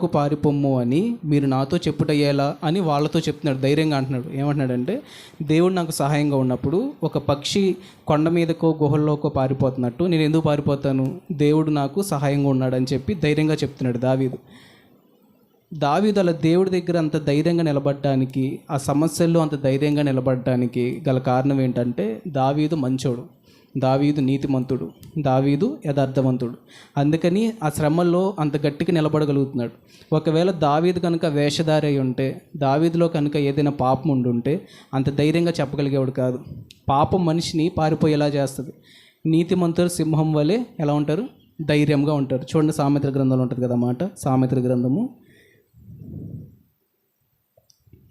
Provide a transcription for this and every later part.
కు పారిపోమ్ము అని మీరు నాతో చెప్పుటయ్యేలా అని వాళ్ళతో చెప్తున్నాడు. ధైర్యంగా అంటున్నాడు. ఏమంటున్నాడంటే, దేవుడు నాకు సహాయంగా ఉన్నప్పుడు ఒక పక్షి కొండ మీదకో గుహల్లోకో పారిపోతున్నట్టు నేను ఎందుకు పారిపోతాను? దేవుడు నాకు సహాయంగా ఉన్నాడని చెప్పి ధైర్యంగా చెప్తున్నాడు దావీదు అలా దేవుడి దగ్గర అంత ధైర్యంగా నిలబడటానికి, ఆ సమస్యల్లో అంత ధైర్యంగా నిలబడటానికి గల కారణం ఏంటంటే, దావీదు మంచోడు, దావీదు నీతిమంతుడు, దావీదు యథార్థవంతుడు. అందుకని ఆ శ్రమల్లో అంత గట్టిగా నిలబడగలుగుతున్నాడు. ఒకవేళ దావీదు కనుక వేషధారి అయి ఉంటే, దావీదులో కనుక ఏదైనా పాపం ఉండుంటే అంత ధైర్యంగా చెప్పగలిగేవాడు కాదు. పాపం మనిషిని పారిపోయేలా చేస్తుంది. నీతిమంతులు సింహం వలె ఎలా ఉంటారు? ధైర్యంగా ఉంటారు. చూడండి, సామెతల గ్రంథంలో ఉంటుంది కదా మాట. సామెతల గ్రంథము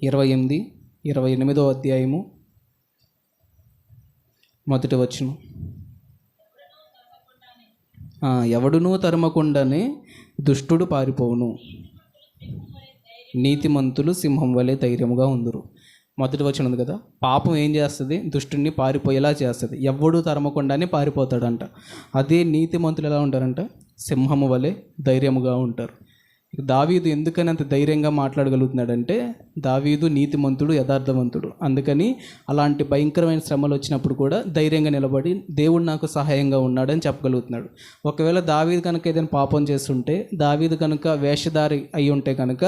28వ అధ్యాయము 1వ వచనం. ఎవడునూ తరమకుండానే దుష్టుడు పారిపోవును, నీతిమంతులు సింహం వలె ధైర్యముగా ఉందురు. 1వ వచనం ఉంది కదా. పాపం ఏం చేస్తుంది? దుష్టుడిని పారిపోయేలా చేస్తుంది. ఎవడు తరమకుండానే పారిపోతాడంట. అదే నీతిమంతులు ఎలా ఉంటారంట? సింహము వలె ధైర్యముగా ఉంటారు. దావీదు ఎందుకని అంత ధైర్యంగా మాట్లాడగలుగుతున్నాడంటే, దావీదు నీతిమంతుడు, యథార్థవంతుడు. అందుకని అలాంటి భయంకరమైన శ్రమలు వచ్చినప్పుడు కూడా ధైర్యంగా నిలబడి దేవుడు నాకు సహాయంగా ఉన్నాడని చెప్పగలుగుతున్నాడు. ఒకవేళ దావీదు కనుక ఏదైనా పాపం చేస్తుంటే, దావీదు కనుక వేషధారి అయి ఉంటే కనుక,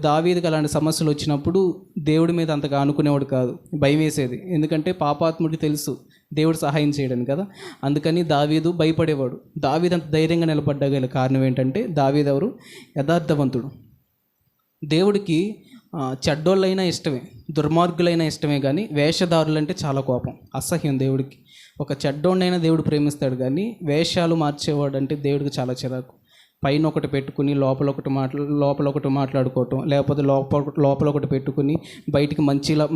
దావీదుకి అలాంటి సమస్యలు వచ్చినప్పుడు దేవుడి మీద అంతగా అనుకునేవాడు కాదు, భయం వేసేది. ఎందుకంటే పాపాత్ముడికి తెలుసు దేవుడు సహాయం చేయడని కదా. అందుకని దావీదు భయపడేవాడు. దావీదు అంత ధైర్యంగా నిలబడ్డగల కారణం ఏంటంటే, దావీదు ఎవరు? యథార్థవంతుడు. దేవుడికి చెడ్డోళ్ళైనా ఇష్టమే, దుర్మార్గులైనా ఇష్టమే, కానీ వేషధారులంటే చాలా కోపం, అసహ్యం దేవుడికి. ఒక చెడ్డోడినైనా దేవుడు ప్రేమిస్తాడు, కానీ వేషాలు మార్చేవాడు అంటే దేవుడికి చాలా చిరాకు. పైన ఒకటి పెట్టుకుని లోపల ఒకటి మాట్లాడుకోవటం, లేకపోతే లోపల ఒకటి పెట్టుకుని బయటికి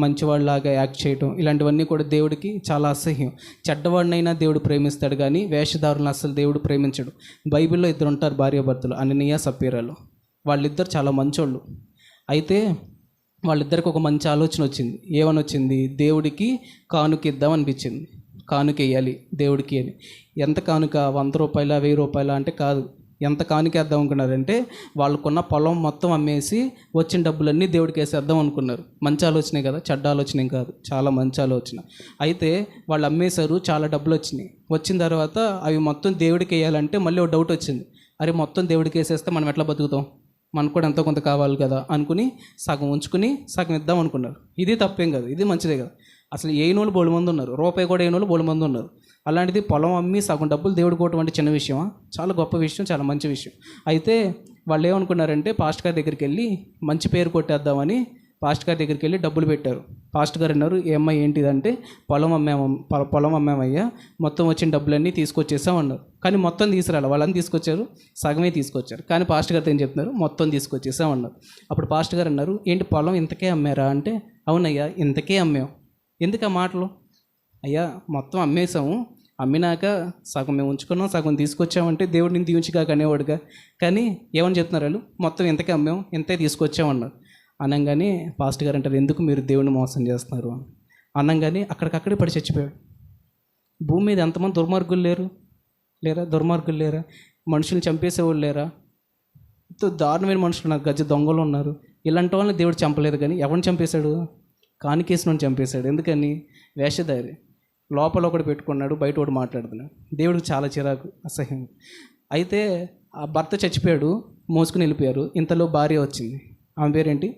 మంచివాడిలాగా యాక్ట్ చేయటం, ఇలాంటివన్నీ కూడా దేవుడికి చాలా అసహ్యం. చెడ్డవాడినైనా దేవుడు ప్రేమిస్తాడు, కానీ వేషధారులను అస్సలు దేవుడు ప్రేమించడు. బైబిల్లో 2 ఉంటారు భార్యాభర్తలు, అననీయ సప్పీరాలు. వాళ్ళిద్దరు చాలా మంచోళ్ళు. అయితే వాళ్ళిద్దరికి ఒక మంచి ఆలోచన వచ్చింది. ఏమని వచ్చింది? దేవుడికి కానుక ఇద్దాం అనిపించింది. కానుక వేయాలి దేవుడికి అని. ఎంత కానుక? 100 రూపాయల 1000 రూపాయల అంటే కాదు. ఎంత కానుక వేద్దాం అనుకున్నారంటే, వాళ్ళకున్న పొలం మొత్తం అమ్మేసి వచ్చిన డబ్బులన్నీ దేవుడికి వేసేద్దాం అనుకున్నారు. మంచి ఆలోచనే కదా, చెడ్డ ఆలోచనే కాదు, చాలా మంచి ఆలోచన. అయితే వాళ్ళు అమ్మేశారు, చాలా డబ్బులు వచ్చినాయి. వచ్చిన తర్వాత అవి మొత్తం దేవుడికి వేయాలంటే మళ్ళీ ఒక డౌట్ వచ్చింది. అరే, మొత్తం దేవుడికి వేసేస్తే మనం ఎట్లా బతుకుతాం? మనకు కూడా ఎంతో కొంత కావాలి కదా అనుకుని సగం ఉంచుకుని సగం ఇద్దాం అనుకున్నారు. ఇది తప్పేం కాదు, ఇది మంచిదే కదా. అసలు ఏనోళ్ళు బోడు మంది ఉన్నారు, రూపాయి కూడా ఏనోళ్ళు బోడు మంది ఉన్నారు. అలాంటిది పొలం అమ్మి సగం డబ్బులు దేవుడు కోవటం అంటే చిన్న విషయమా? చాలా గొప్ప విషయం, చాలా మంచి విషయం. అయితే వాళ్ళు ఏమనుకున్నారంటే, పాస్టర్ గారి దగ్గరికి వెళ్ళి మంచి పేరు కొట్టేద్దామని పాస్టర్ గారి దగ్గరికి వెళ్ళి డబ్బులు పెట్టారు. పాస్టర్ గారు అన్నారు, ఏమ్మా ఏంటిదంటే, పొలం అమ్మామయ్యా, మొత్తం వచ్చిన డబ్బులన్నీ తీసుకొచ్చేసామన్నారు. కానీ మొత్తం తీసుకురాలి, వాళ్ళని తీసుకొచ్చారు, సగమే తీసుకొచ్చారు. కానీ పాస్టర్ గారితో ఏం చెప్తున్నారు? మొత్తం తీసుకొచ్చేసామన్నారు. అప్పుడు పాస్టర్ గారు అన్నారు, ఏంటి పొలం ఇంతకే అమ్మారా అంటే, అవునయ్యా ఇంతకే అమ్మాం. ఎందుకు ఆ మాటలు? అయ్యా మొత్తం అమ్మేసాము, అమ్మినాక సగం మేము ఉంచుకున్నాం, సగం తీసుకొచ్చామంటే దేవుడు నేను దీవించిగా అనేవాడుగా. కానీ ఏమని చెప్తున్నారు వాళ్ళు? మొత్తం ఇంతకే అమ్మాం, ఇంతే తీసుకొచ్చామన్నారు. అనగానే పాస్టర్ గారు అంటారు, ఎందుకు మీరు దేవుడిని మోసం చేస్తున్నారు అని. అనగానే అక్కడికక్కడే పడి చచ్చిపోయాడు. భూమి మీద ఎంతమంది దుర్మార్గులు లేరా? మనుషుల్ని చంపేసేవాళ్ళు లేరా? ఎంతో దారుణమైన మనుషులు ఉన్నారు, గజ్జ దొంగలు ఉన్నారు. ఇలాంటి వాళ్ళని దేవుడు చంపలేదు, కానీ ఎవరిని చంపేశాడు? కానికేసిన చంపేశాడు. ఎందుకని? వేషధారి. లోపల ఒకటి పెట్టుకున్నాడు, బయట ఒకటి మాట్లాడుతున్నాడు. దేవుడికి చాలా చిరాకు, అసహ్యం. అయితే ఆ భర్త చచ్చిపోయాడు, మోసుకుని వెళ్ళిపోయారు. ఇంతలో భార్య వచ్చింది. ఆమె పేరేంటి?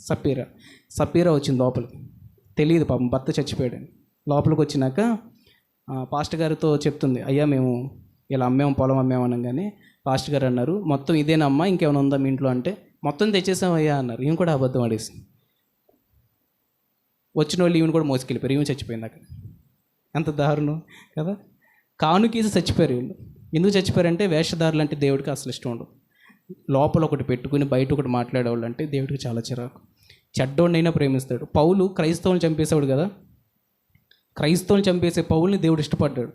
సప్పీరా వచ్చింది లోపలికి. తెలియదు పాపం భర్త చచ్చిపోయాడని. లోపలికి వచ్చినాక పాస్టర్ గారితో చెప్తుంది, అయ్యా మేము ఇలా పొలం అమ్మాము అనగానే పాస్టర్ గారు అన్నారు, మొత్తం ఇదేనమ్మా, ఇంకేమైనా ఉందా మీ ఇంట్లో అంటే, మొత్తం తెచ్చేసామయ్యా అన్నారు. ఈమె కూడా అబద్ధం ఆడేసింది. వచ్చిన వాళ్ళు ఈమెను కూడా మోసుకెళ్ళిపోయారు, ఈమె చచ్చిపోయింది అక్కడ. ఎంత దారుణం కదా. కానుకీసి చచ్చిపోయారు వీళ్ళు. ఎందుకు చచ్చిపోయారంటే, వేషధారులు అంటే దేవుడికి అసలు ఇష్టం ఉండదు. లోపల ఒకటి పెట్టుకుని బయట ఒకటి మాట్లాడేవాళ్ళు అంటే దేవుడికి చాలా చిరాకు. చెడ్డోడినైనా ప్రేమిస్తాడు. పౌలు క్రైస్తవుని చంపేశాడు కదా. క్రైస్తవుని చంపేసే పౌల్ని దేవుడు ఇష్టపడ్డాడు,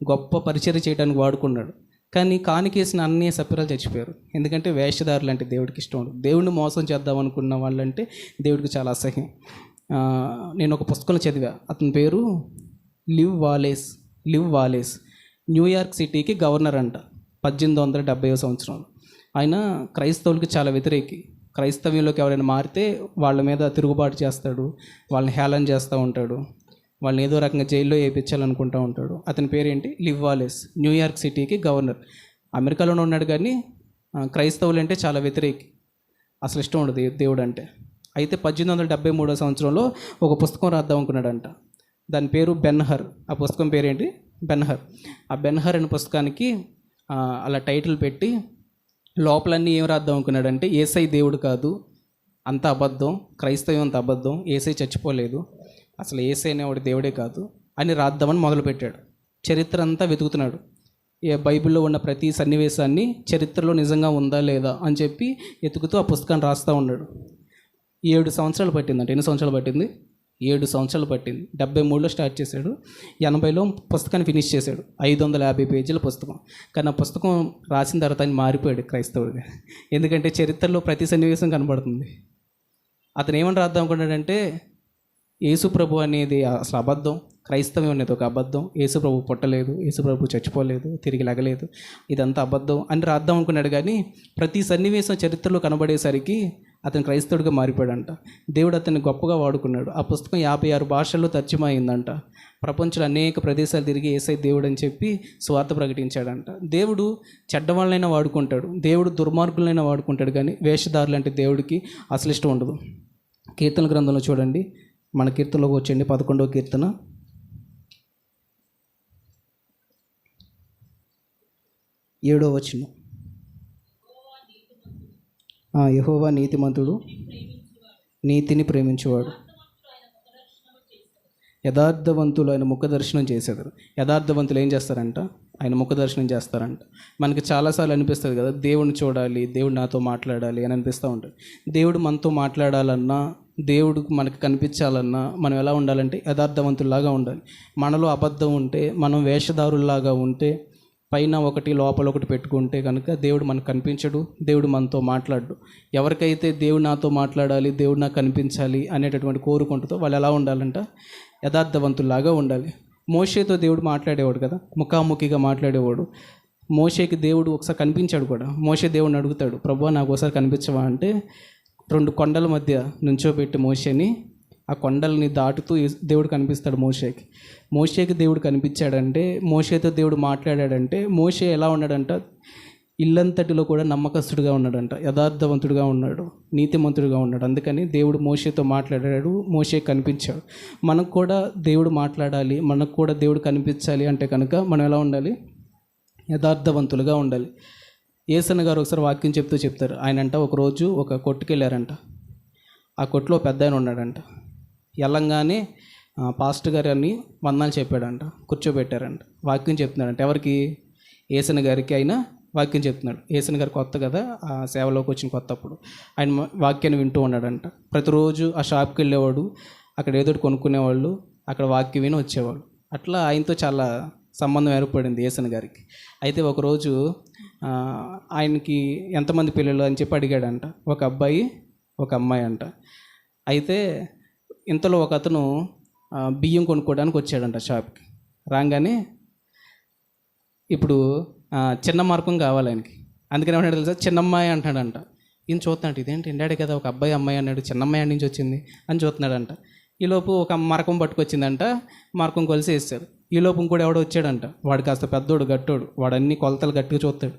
గొప్ప పరిచర్య చేయడానికి వాడుకున్నాడు. కానీ కానికేసిన అన్నీ సప్పిరాలు చచ్చిపోయారు. ఎందుకంటే వేషధారులు అంటే దేవుడికి ఇష్టం ఉండదు. దేవుడిని మోసం చేద్దాం అనుకున్న వాళ్ళంటే దేవుడికి చాలా అసహ్యం. నేను ఒక పుస్తకంలో చదివా, అతని పేరు లివ్ వాలేస్. న్యూయార్క్ సిటీకి గవర్నర్ అంట, 1870వ సంవత్సరంలో. ఆయన క్రైస్తవులకి చాలా వ్యతిరేకి. క్రైస్తవ్యంలోకి ఎవరైనా మారితే వాళ్ళ మీద తిరుగుబాటు చేస్తాడు, వాళ్ళని హేళన చేస్తూ ఉంటాడు, వాళ్ళని ఏదో రకంగా జైల్లో వేయించాలనుకుంటూ ఉంటాడు. అతని పేరేంటి? Live Wallace. న్యూయార్క్ సిటీకి గవర్నర్. అమెరికాలోనే ఉన్నాడు కానీ క్రైస్తవులు అంటే చాలా వ్యతిరేకి, అసలు ఇష్టం ఉండదు దేవుడు అంటే. అయితే 1873 సంవత్సరంలో ఒక పుస్తకం రాద్దాం అనుకున్నాడంట. దాని పేరు బెన్హర్. ఆ పుస్తకం పేరేంటి? బెన్హర్. ఆ బెన్హర్ అనే పుస్తకానికి అలా టైటిల్ పెట్టి లోపలన్నీ ఏం రాద్దాం అనుకున్నాడంటే, యేసై దేవుడు కాదు, అంత అబద్ధం, క్రైస్తవం అంత అబద్ధం, యేసై చచ్చిపోలేదు, అసలు యేసై అనేవాడు దేవుడే కాదు అని రాద్దామని మొదలుపెట్టాడు. చరిత్ర అంతా వెతుకుతున్నాడు. బైబిల్లో ఉన్న ప్రతి సన్నివేశాన్ని చరిత్రలో నిజంగా ఉందా లేదా అని చెప్పి వెతుకుతూ ఆ పుస్తకాన్ని రాస్తూ ఉన్నాడు. 7 సంవత్సరాలు పట్టిందంట. ఎన్ని సంవత్సరాలు పట్టింది? 7 సంవత్సరాలు పట్టింది. 73లో స్టార్ట్ చేశాడు, 80లో పుస్తకాన్ని ఫినిష్ చేశాడు. 550 పేజీల పుస్తకం. కానీ ఆ పుస్తకం రాసిన తర్వాత ఆయన మారిపోయాడు క్రైస్తవుడిగా. ఎందుకంటే చరిత్రలో ప్రతి సన్నివేశం కనబడుతుంది. అతను ఏమని రాద్దాం అనుకున్నాడంటే, యేసుప్రభు అనేది అసలు అబద్ధం, క్రైస్తవం అనేది ఒక అబద్ధం, యేసుప్రభు పుట్టలేదు, యేసుప్రభు చచ్చిపోలేదు, తిరిగి లెగలేదు, ఇదంతా అబద్ధం అని రాద్దాం అనుకున్నాడు. కానీ ప్రతి సన్నివేశం చరిత్రలో కనబడేసరికి అతను క్రైస్తవుడిగా మారిపోయాడంట. దేవుడు అతన్ని గొప్పగా వాడుకున్నాడు. ఆ పుస్తకం 56 భాషల్లో తర్జుమా అయిందంట. ప్రపంచంలో అనేక ప్రదేశాలు తిరిగి యేసయ్య దేవుడు అని చెప్పి స్వార్థ ప్రకటించాడంట. దేవుడు చెడ్డవాళ్ళనైనా వాడుకుంటాడు, దేవుడు దుర్మార్గులైనా వాడుకుంటాడు, కానీ వేషధారులు అంటే దేవుడికి అసలు ఇష్టం ఉండదు. కీర్తన గ్రంథంలో చూడండి, మన కీర్తనలోకి వచ్చండి, 11వ కీర్తన 7వ వచనం. యెహోవా నీతిమంతుడు, నీతిని ప్రేమించేవాడు, యథార్థవంతులు ఆయన ముఖ దర్శనం చేసేదారు. యథార్థవంతులు ఏం చేస్తారంట? ఆయన ముఖ దర్శనం చేస్తారంట. మనకి చాలాసార్లు అనిపిస్తుంది కదా, దేవుడిని చూడాలి, దేవుడు నాతో మాట్లాడాలి అని అనిపిస్తూ ఉంటుంది. దేవుడు మనతో మాట్లాడాలన్నా, దేవుడు మనకు కనిపించాలన్నా మనం ఎలా ఉండాలంటే యథార్థవంతుల్లాగా ఉండాలి. మనలో అబద్ధం ఉంటే, మనం వేషధారుల్లాగా ఉంటే, పైన ఒకటి లోపల ఒకటి పెట్టుకుంటే కనుక దేవుడు మనకు కనిపించడు, దేవుడు మనతో మాట్లాడు. ఎవరికైతే దేవుడు నాతో మాట్లాడాలి, దేవుడు నాకు కనిపించాలి అనేటటువంటి కోరుకుంటుందో వాళ్ళు ఎలా ఉండాలంట? యథార్థవంతుల్లాగా ఉండాలి. మోషేతో దేవుడు మాట్లాడేవాడు కదా, ముఖాముఖిగా మాట్లాడేవాడు. మోషేకి దేవుడు ఒకసారి కనిపించాడు కూడా. మోషే దేవుడిని అడుగుతాడు, ప్రభువా నాకు ఒకసారి కనిపించవా అంటే, 2 కొండల మధ్య నుంచోబెట్టి మోషేని, ఆ కొండల్ని దాటుతూ దేవుడు కనిపిస్తాడు మోషేకి. మోషేకి దేవుడు కనిపించాడంటే, మోషేతో దేవుడు మాట్లాడాడంటే, మోషే ఎలా ఉన్నాడంట? ఇల్లంతటిలో కూడా నమ్మకస్తుడిగా ఉన్నాడంట, యథార్థవంతుడిగా ఉన్నాడు, నీతిమంతుడిగా ఉన్నాడు. అందుకని దేవుడు మోషేతో మాట్లాడాడు, మోషే కనిపించాడు. మనకు కూడా దేవుడు మాట్లాడాలి, మనకు కూడా దేవుడు కనిపించాలి అంటే కనుక మనం ఎలా ఉండాలి? యథార్థవంతులుగా ఉండాలి. యేసన్న గారు ఒకసారి వాక్యం చెప్తారు. ఆయన అంట ఒకరోజు ఒక కొట్టుకు వెళ్ళారంట. ఆ కొట్టులో పెద్ద ఆయన ఉన్నాడంట. వెళ్ళంగానే పాస్టర్ గారు అని వందనాలు చెప్పాడంట, కూర్చోబెట్టారంట. వాక్యం చెప్తున్నాడంట. ఎవరికి? యేసన్న గారికి ఆయన వాక్యం చెప్తున్నాడు. యేసన్న గారు కొత్త కదా, ఆ సేవలోకి వచ్చిన కొత్తప్పుడు ఆయన వాక్యాన్ని వింటూ ఉన్నాడంట. ప్రతిరోజు ఆ షాప్కి వెళ్ళేవాడు, అక్కడ ఏదో కొనుక్కునేవాళ్ళు, అక్కడ వాక్యం విని వచ్చేవాళ్ళు. అట్లా ఆయనతో చాలా సంబంధం ఏర్పడింది యేసన్న గారికి. అయితే ఒకరోజు ఆయనకి ఎంతమంది పిల్లలు అని చెప్పి అడిగాడంట. ఒక అబ్బాయి, ఒక అమ్మాయి అంట. అయితే ఇంతలో ఒక అతను బియ్యం కొనుక్కోవడానికి వచ్చాడంట షాప్కి. రాగానే ఇప్పుడు చిన్న మార్గం కావాలి ఆయనకి. అందుకని ఏమన్నాడు తెలుసా? చిన్నమ్మాయి అంటాడంట. ఈయన చూస్తున్నాడు, ఇదేంటి ఎండాడే కదా, ఒక అబ్బాయి అమ్మాయి అన్నాడు, చిన్నమ్మాయి నుంచి వచ్చింది అని చూస్తున్నాడంట. ఈలోపు ఒక మరకం పట్టుకొచ్చిందంట, మరకం కొలిసి వేస్తాడు. ఈలోపు ఇంకోటి ఎవడో వచ్చాడంట, వాడు కాస్త పెద్దోడు, గట్టోడు, వాడు అన్ని కొలతలు గట్టిగా చూస్తాడు.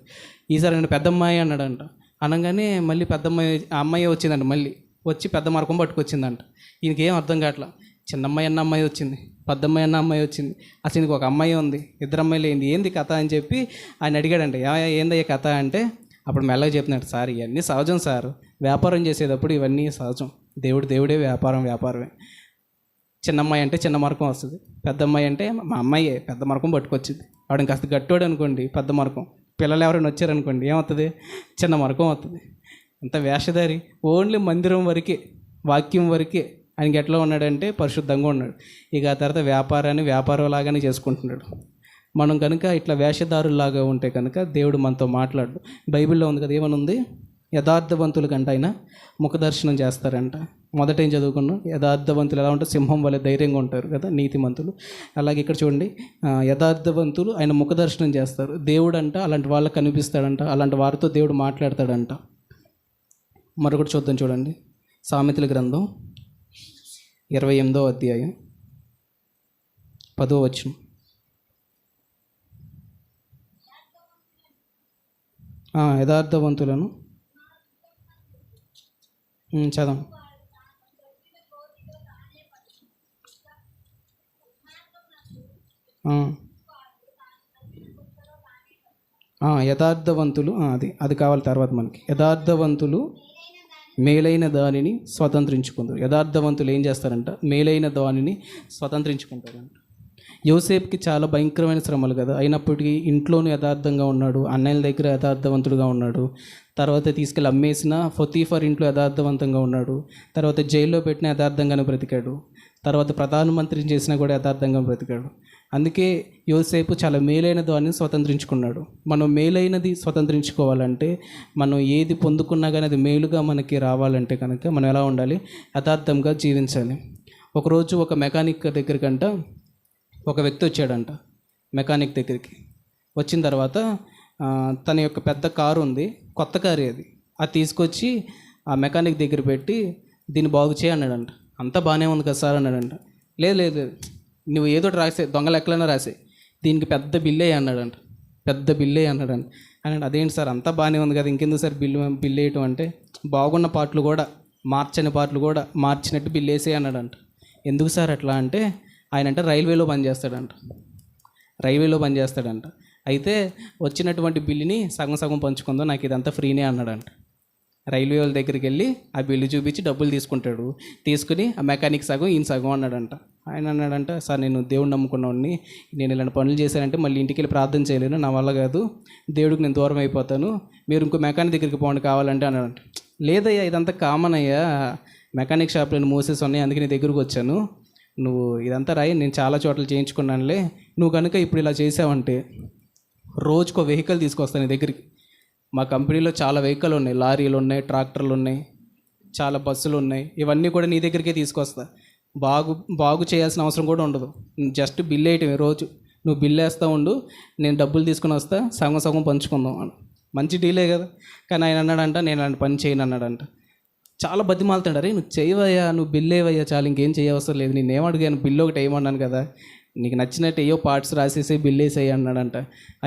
ఈసారి నేను పెద్దమ్మాయి అన్నాడంట. అనగానే మళ్ళీ పెద్దమ్మాయి, ఆ అమ్మాయి వచ్చిందంట. మళ్ళీ వచ్చి పెద్ద మరకం పట్టుకొచ్చిందంట. ఈయనకేం అర్థం కావట్లా. చిన్నమ్మాయి అన్న అమ్మాయి వచ్చింది, పెద్దమ్మాయి అన్న అమ్మాయి వచ్చింది, అసలు ఇంకొక అమ్మాయి ఉంది, 2 అమ్మాయిలు ఏంది కథ అని చెప్పి ఆయన అడిగాడంట. ఏందయ్యా కథ అంటే, అప్పుడు మెల్లగా చెప్తున్నాడు, సార్ ఇవన్నీ సహజం సార్, వ్యాపారం చేసేటప్పుడు ఇవన్నీ సహజం, దేవుడే, వ్యాపారమే. చిన్నమ్మాయి అంటే చిన్న మరకం వస్తుంది, పెద్దమ్మాయి అంటే మా అమ్మాయే పెద్ద మరకం పట్టుకొచ్చింది. వాడిని కాస్త గట్టోడు అనుకోండి, పెద్ద మరకం. పిల్లలు ఎవరైనా వచ్చారనుకోండి, ఏమవుతుంది? చిన్న మరకం అవుతుంది. అంత వేషధారి. ఓన్లీ మందిరం వరకే, వాక్యం వరకే. ఆయనకి ఎట్లా ఉన్నాడంటే పరిశుద్ధంగా ఉన్నాడు. ఇక ఆ తర్వాత వ్యాపారాన్ని వ్యాపారంలాగానే చేసుకుంటున్నాడు. మనం కనుక ఇట్లా వేషధారులాగా ఉంటే కనుక దేవుడు మనతో మాట్లాడు. బైబిల్లో ఉంది కదా, ఏమనుంది? యథార్థవంతుల కంటే ఆయన ముఖదర్శనం చేస్తారంట. మొదట ఏం చదువుకున్నాం, యథార్థవంతులు ఎలా ఉంటారు, సింహం వల్ల ధైర్యంగా ఉంటారు కదా నీతిమంతులు. అలాగే ఇక్కడ చూడండి, యథార్థవంతులు ఆయన ముఖదర్శనం చేస్తారు. దేవుడు అంట అలాంటి వాళ్ళకి కనిపిస్తాడంట, అలాంటి వారితో దేవుడు మాట్లాడతాడంట. మరొకటి చూద్దాం చూడండి, సామెతల గ్రంథం 28వ అధ్యాయం 10వ వచనం. యథార్థవంతులను చదవం. యథార్థవంతులు అది కావాలి తర్వాత మనకి. యథార్థవంతులు మేలైన దానిని స్వతంత్రించుకుంటారు. యథార్థవంతులు ఏం చేస్తారంట, మేలైన దానిని స్వతంత్రించుకుంటారంట. యోసేపుకి చాలా భయంకరమైన శ్రమలు కదా, అయినప్పటికీ ఇంట్లోనూ యథార్థంగా ఉన్నాడు, అన్నయ్యల దగ్గర యథార్థవంతుడుగా ఉన్నాడు. తర్వాత తీసుకెళ్ళి అమ్మేసిన పొతీఫర్ ఇంట్లో యథార్థవంతంగా ఉన్నాడు. తర్వాత జైల్లో పెట్టిన యథార్థంగానే బ్రతికాడు. తర్వాత ప్రధానమంత్రిని చేసినా కూడా యథార్థంగా బ్రతికాడు. అందుకే యోసేపు చాలా మేలైన దాన్ని స్వతంత్రించుకున్నాడు. మనం మేలైనది స్వతంత్రించుకోవాలంటే, మనం ఏది పొందుకున్నా కానీ అది మేలుగా మనకి రావాలంటే కనుక మనం ఎలా ఉండాలి, యథార్థంగా జీవించాలి. ఒకరోజు ఒక మెకానిక్ దగ్గరికంట ఒక వ్యక్తి వచ్చాడంట. మెకానిక్ దగ్గరికి వచ్చిన తర్వాత తన యొక్క పెద్ద కారు ఉంది, కొత్త కారు అది తీసుకొచ్చి ఆ మెకానిక్ దగ్గర పెట్టి దీన్ని బాగు చేయి అన్నాడంట. అంతా బాగానే ఉంది కదా సార్ అన్నాడంట. లేదు లేదు లేదు, నువ్వు ఏదో రాసే, దొంగ లెక్కలైనా రాసే, దీనికి పెద్ద బిల్లే అన్నాడంట. పెద్ద బిల్లే అన్నాడంట. అన్నాడు, అదేంటి సార్ అంతా బాగానే ఉంది కదా, ఇంకెందుకు సార్ బిల్లు వేయటం అంటే, బాగున్న పార్ట్లు కూడా మార్చని పార్ట్లు కూడా మార్చినట్టు బిల్లు వేసే అన్నాడంట. ఎందుకు సార్ అట్లా అంటే, ఆయన అంటే రైల్వేలో పనిచేస్తాడంట. అయితే వచ్చినటువంటి బిల్లుని సగం సగం పంచుకుందో, నాకు ఇదంతా ఫ్రీనే అన్నాడంట. రైల్వే వాళ్ళ దగ్గరికి వెళ్ళి ఆ బిల్లు చూపించి డబ్బులు తీసుకుంటాడు. తీసుకుని ఆ మెకానిక్ సగం ఈయన సగం అన్నాడంట. ఆయన అన్నాడంట, సార్ నేను దేవుడిని నమ్ముకున్నవాడిని, నేను ఇలాంటి పనులు చేశానంటే మళ్ళీ ఇంటికి వెళ్ళి ప్రార్థన చేయలేను, నా వల్ల కాదు, దేవుడికి నేను దూరం అయిపోతాను, మీరు ఇంకో మెకానిక్ దగ్గరికి పోండి కావాలంటే అన్నాడంట. లేదయ్యా ఇదంతా కామన్ అయ్యా, మెకానిక్ షాప్లో నేను మోసేసి ఉన్నాయి, అందుకే నీ దగ్గరికి వచ్చాను, నువ్వు ఇదంతా రాయి, నేను చాలా చోట్ల చేయించుకున్నానులే, నువ్వు కనుక ఇప్పుడు ఇలా చేసావంటే రోజుకో వెహికల్ తీసుకొస్తాను నీ దగ్గరికి. మా కంపెనీలో చాలా వెహికల్ ఉన్నాయి, లారీలు ఉన్నాయి, ట్రాక్టర్లు ఉన్నాయి, చాలా బస్సులు ఉన్నాయి, ఇవన్నీ కూడా నీ దగ్గరికే తీసుకొస్తా. బాగు చేయాల్సిన అవసరం కూడా ఉండదు, జస్ట్ బిల్ వేయటమే. రోజు నువ్వు బిల్ వేస్తూ ఉండు, నేను డబ్బులు తీసుకుని వస్తా, సగం సగం పంచుకుందాం అని. మంచి డీలే కదా. కానీ ఆయన అన్నాడంట, నేను అలాంటి పని చేయను అన్నాడంట. చాలా బతిమాలుతాడు, అరే నువ్వు చేయవయ్యా, నువ్వు బిల్ వేవయ్యా, చాలా ఇంకేం చేయవసరం లేదు, నేను ఏమడిగాను, బిల్లు ఒకటి ఏమన్నాను కదా, నీకు నచ్చినట్టు ఏయో పార్ట్స్ రాసేసి బిల్ వేసేయి అన్నాడంట.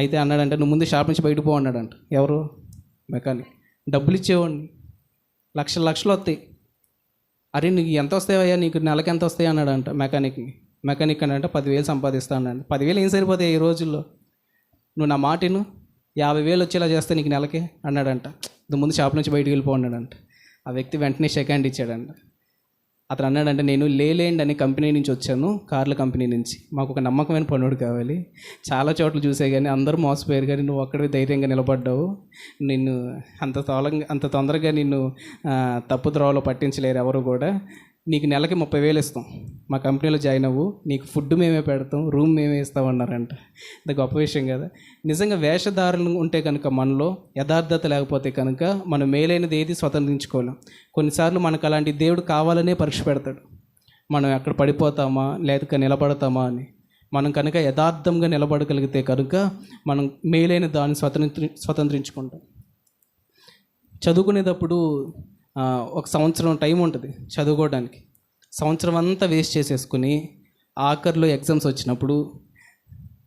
అయితే అన్నాడంట, నువ్వు ముందు షాప్ నుంచి బయటకు పో అన్నాడంట. ఎవరు? మెకానిక్. డబ్బులు ఇచ్చేవాడిని, లక్షలు వస్తాయి. అరే నీకు ఎంత వస్తాయయ్యా, నీకు నెలకి ఎంత వస్తాయి అన్నాడంట మెకానిక్ అనంట 10,000 సంపాదిస్తా అన్నాడు. 10,000 ఏం సరిపోతాయి ఈ రోజుల్లో, నువ్వు నా మాటను 50,000 వచ్చేలా చేస్తే నీకు నెలకి అన్నాడంట. నువ్వు ముందు షాప్ నుంచి బయటకు వెళ్ళిపో అన్నాడంట. ఆ వ్యక్తి వెంటనే షేక్ హ్యాండ్ ఇచ్చాడంట. అతను అన్నాడంటే, నేను లేలేండ్ అనే కంపెనీ నుంచి వచ్చాను, కార్ల కంపెనీ నుంచి, మాకు ఒక నమ్మకమైన పనుడు కావాలి, చాలా చోట్ల చూసే కానీ అందరూ మోసపోయారు, కానీ నువ్వు ఒక్కడివి ధైర్యంగా నిలబడ్డావు, నిన్ను అంత తొందరగా నిన్ను తప్పు త్రోవలో పట్టించలేరు ఎవరు కూడా, నీకు నెలకి 30,000 ఇస్తాం, మా కంపెనీలో జాయిన్ అవ్వు, నీకు ఫుడ్ మేమే పెడతాం, రూమ్ మేమే ఇస్తామన్నారంట. ఇది గొప్ప విషయం కదా. నిజంగా వేషధారణ ఉంటే కనుక, మనలో యథార్థత లేకపోతే కనుక మనం మేలైనది ఏది స్వతంత్రించుకోలేం. కొన్నిసార్లు మనకు అలాంటి దేవుడు కావాలనే పరీక్ష పెడతాడు, మనం ఎక్కడ పడిపోతామా లేక నిలబడతామా అని. మనం కనుక యథార్థంగా నిలబడగలిగితే కనుక మనం మేలైన దాన్ని స్వతంత్రించుకుంటాం. చదువుకునేటప్పుడు ఒక సంవత్సరం టైం ఉంటుంది చదువుకోవడానికి. సంవత్సరం అంతా వేస్ట్ చేసేసుకుని ఆఖరిలో ఎగ్జామ్స్ వచ్చినప్పుడు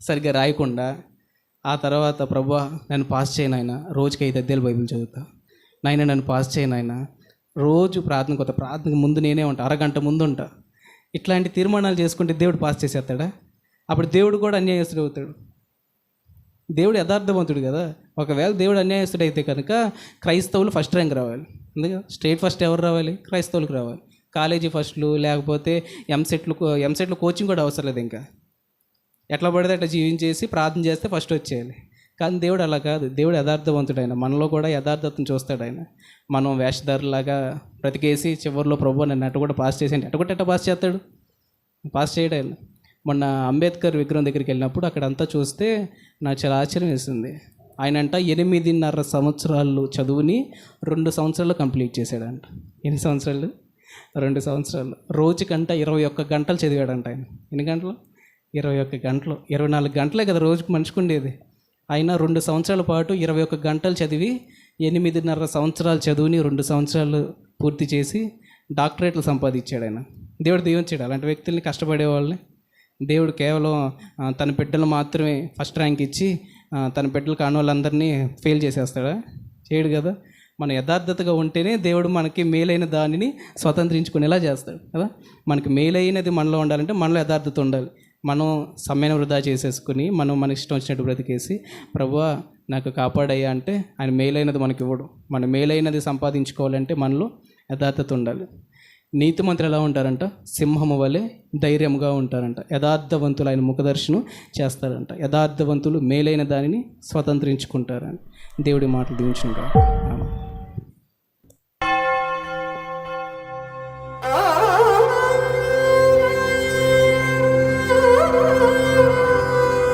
సరిగ్గా రాయకుండా, ఆ తర్వాత ప్రభువా నన్ను పాస్ చేయను ఆయన, రోజుకి 5 అధ్యాయాలు బైబిల్ చదువుతా, నాయన నన్ను పాస్ చేయను ఆయన, రోజు ప్రార్థనకు ముందు నేనే ఉంటా, అరగంట ముందు ఉంటా. ఇట్లాంటి తీర్మానాలు చేసుకుంటే దేవుడు పాస్ చేసేస్తాడా? అప్పుడు దేవుడు కూడా అన్యాయస్తుడు అవుతాడు. దేవుడు యథార్థవంతుడు కదా. ఒకవేళ దేవుడు అన్యాయస్తుడు అయితే కనుక క్రైస్తవులు ఫస్ట్ ర్యాంక్ రావాలి. అందుకే స్టేట్ ఫస్ట్ ఎవరు రావాలి? క్రైస్తవులకు రావాలి. కాలేజీ ఫస్ట్లు, లేకపోతే ఎంసెట్లు కోచింగ్ కూడా అవసరం లేదు. ఇంకా ఎట్లా పడితే అట్లా జీవించేసి ప్రార్థన చేస్తే ఫస్ట్ వచ్చేయాలి. కానీ దేవుడు అలా కాదు. దేవుడు యథార్థవంతుడు. ఆయన మనలో కూడా యథార్థతను చూస్తాడు. ఆయన మనం వేషధారులాగా బ్రతికేసి చివరిలో ప్రభు నన్ను అట్ట కూడా పాస్ చేసేయండి, ఎట్ట పాస్ చేస్తాడు? పాస్ చేయడం. ఆయన మొన్న అంబేద్కర్ విగ్రహం దగ్గరికి వెళ్ళినప్పుడు అక్కడంతా చూస్తే నాకు చాలా ఆశ్చర్యం వేసింది. ఆయన అంట 8.5 సంవత్సరాలు చదువుని 2 సంవత్సరాలు కంప్లీట్ చేశాడంట. ఎన్ని సంవత్సరాలు? 2 సంవత్సరాలు. రోజుకంట 21 గంటలు చదివాడంట ఆయన. ఎన్ని గంటలు? 21 గంటలు. 24 గంటలే కదా రోజుకు మనిషికి ఉండేది. ఆయన 2 సంవత్సరాల పాటు 21 గంటలు చదివి 8.5 సంవత్సరాలు చదువుని 2 సంవత్సరాలు పూర్తి చేసి డాక్టరేట్లు సంపాదించాడు ఆయన. దేవుడు దీవించాడు అలాంటి వ్యక్తుల్ని, కష్టపడే వాళ్ళని. దేవుడు కేవలం తన బిడ్డలు మాత్రమే ఫస్ట్ ర్యాంక్ ఇచ్చి తన బిడ్డలు కాని వాళ్ళందరినీ ఫెయిల్ చేసేస్తాడా? చేయడు కదా. మన యథార్థతగా ఉంటేనే దేవుడు మనకి మేలైన దానిని స్వతంత్రించుకునేలా చేస్తాడు కదా. మనకి మేలైనది మనలో ఉండాలంటే మనలో యథార్థత ఉండాలి. మనం సమయాన్ని వృధా చేసేసుకుని మన ఇష్టం వచ్చినట్టు బ్రతికేసి ప్రభువా నాకు కాపాడయ్యా అంటే ఆయన మేలైనది మనకి ఇవ్వడు. మన మేలైనది సంపాదించుకోవాలంటే మనలో యథార్థత ఉండాలి. నీతిమంతులు ఎలా ఉంటారంట? సింహము వలె ధైర్యంగా ఉంటారంట. యథార్థవంతులు ఆయన ముఖదర్శనం చేస్తారంట. యథార్థవంతులు మేలైన దానిని స్వతంత్రించుకుంటారని దేవుడి మాటలు దీవించుకుంటారు.